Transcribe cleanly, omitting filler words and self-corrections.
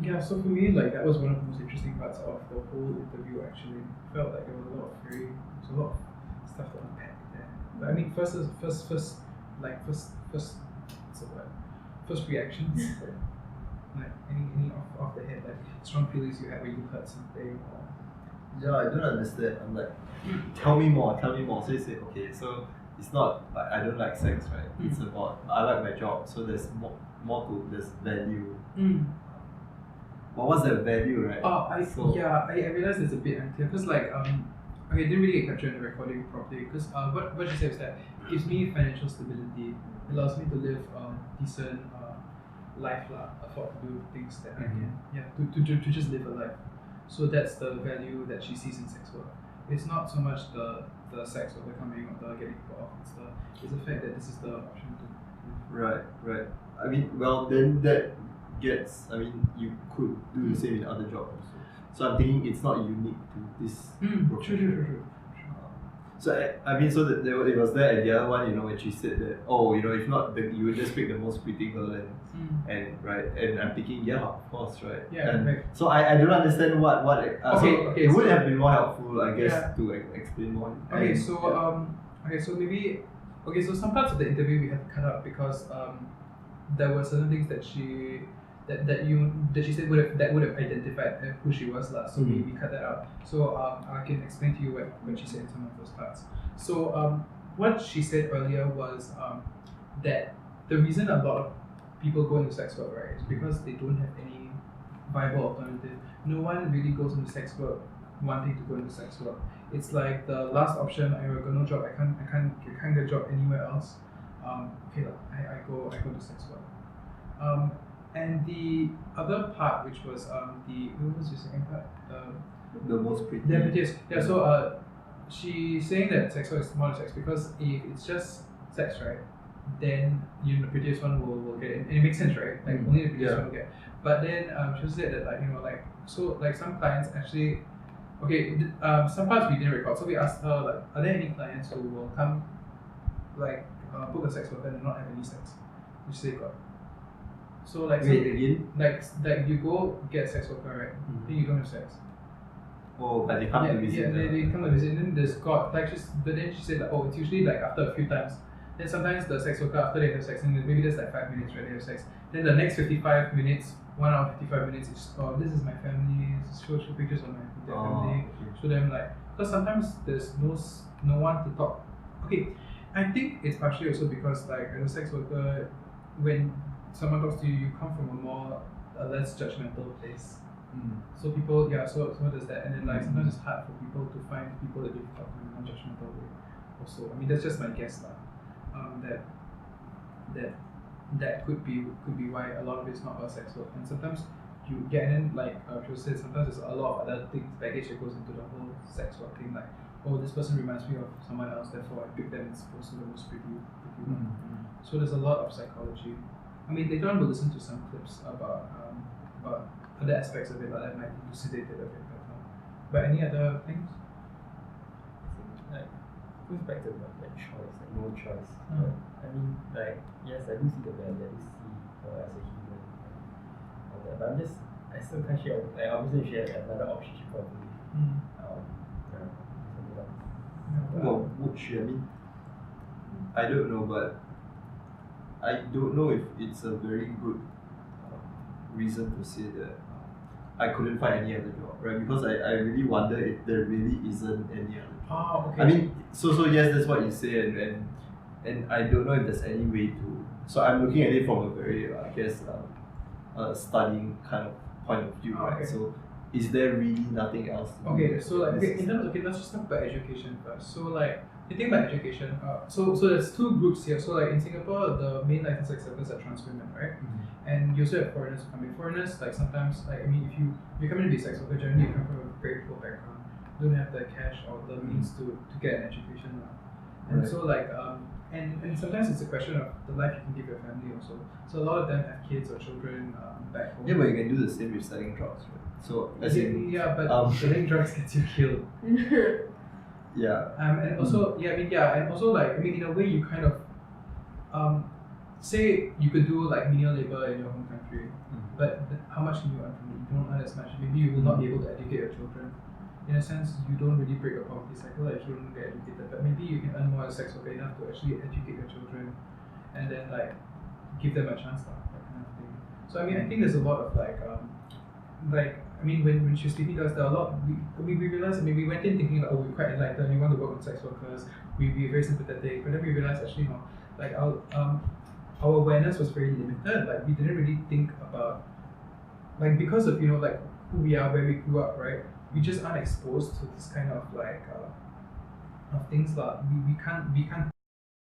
Yeah, so for me, like that was one of the most interesting parts of the whole interview. Actually, I felt like there was a lot of there's a lot of stuff to unpack there. But I mean, first, what's the word? First reactions, like any off the head, like strong feelings you had when you heard something, or Yeah, I don't understand. I'm like, tell me more. So you say, okay, so it's not like I don't like sex, right? It's about I like my job. So there's more to this value. But what's that value, right? I realized it's a bit unclear because I didn't really get captured in the recording properly because what she said is that it gives me financial stability, allows me to live a decent life afford to do things that I can to just live a life. So that's the value that she sees in sex work. It's not so much the sex or the coming or the getting people off. It's the fact that this is the option to live. Right. I mean, well, then that gets. I mean, you could do the same in other jobs also. So I'm thinking it's not unique to this profession. True. So I mean, so that it was there, and the other one, when she said that, if not, you would just pick the most pretty girl, and right, and I'm thinking, yeah, of course, right. Yeah, and right. So I don't understand what. Okay, it would have been more helpful, I guess, to explain more. Okay, so some parts of the interview we had to cut out because there were certain things that she said would have identified who she was last. So we cut that out. So I can explain to you what she said in some of those parts. So what she said earlier was that the reason a lot of people go into sex work, right, is because they don't have any viable alternative. No one really goes into sex work wanting to go into sex work. It's like the last option. I got no job. I can't get a job anywhere else. I go to sex work. And the other part, which was what was the second part? The most pretty. The prettiest. Yeah. So she's saying that sex work is more than sex because if it's just sex, right, then the prettiest one will get it, and it makes sense, right? Like only the prettiest one will get. But then she also said that some clients actually. Okay, some parts we didn't record, so we asked her like, are there any clients who will come, book a sex worker and not have any sex, which they got. So again? Like you go get a sex worker, right? Then you don't have sex. Oh, but they come to visit. Yeah, they come to visit, and then there's but then she said that it's usually like after a few times. Then sometimes the sex worker after they have sex, and maybe there's like 5 minutes, right? They have sex. Then the next 55 minutes, 1 hour 55 minutes is this is my family. Show pictures of their family. Okay. Show them because sometimes there's no one to talk. Okay, I think it's partially also because as a sex worker, when someone talks to you, you come from a less judgmental place. So people, so there's that, and then sometimes it's hard for people to find people that you can talk to in a non-judgmental way. Also, I mean that's just my guess that could be why a lot of it's not about sex work, and sometimes you get in she said sometimes there's a lot of other things baggage that goes into the whole sex work thing, this person reminds me of someone else, therefore I pick them as opposed to the most pretty one. So there's a lot of psychology. I mean, later on we'll listen to some clips about other aspects of it, but that might elucidate it a bit better. But any other things? Goes back to the choice, no choice. But, I mean, yes, I do see the value, I do see her as a human and all that. But I still can't share. Obviously, if she had another option, she probably something else. Well, would she? I mean, I don't know, but I don't know if it's a very good reason to say that I couldn't find any other job, right? Because I really wonder if there really isn't any other job. Oh, okay. I mean, so yes, that's what you say, and I don't know if there's any way to. So I'm looking at it from a very, I guess, studying kind of point of view, right? Okay. So is there really nothing else to do? Okay, so in terms of let's just talk about education first. So you think about education. So there's two groups here. So in Singapore, the main licensed sex workers are trans women, right? And you also have foreigners who come in. Foreigners, sometimes, I mean, if you come in to be a sex worker, generally you come from a very poor background, don't have the cash or the means to get an education. And Right. so and sometimes it's a question of the life you can give your family also. So a lot of them have kids or children back home. Yeah, but you can do the same with selling drugs, right? So as in, but selling drugs gets you killed. yeah. And also, in a way, you kind of, say you could do like menial labor in your home country, Mm. but how much can you earn from it? You don't earn as much. Maybe you will not be able to educate your children. In a sense, you don't really break a poverty cycle, like children get educated, but maybe you can earn more as sex worker enough to actually educate your children and then like give them a chance, that kind of thing. So I mean, I think there's a lot of I mean, when she was speaking to us, there are a lot. We realized. I mean, we went in thinking like, oh, we're quite enlightened. We want to work with sex workers. We're very sympathetic. But then we realized actually, no, like our awareness was very limited. Like we didn't really think about, like because of like who we are, where we grew up, right? We just aren't exposed to this kind of of things. We can't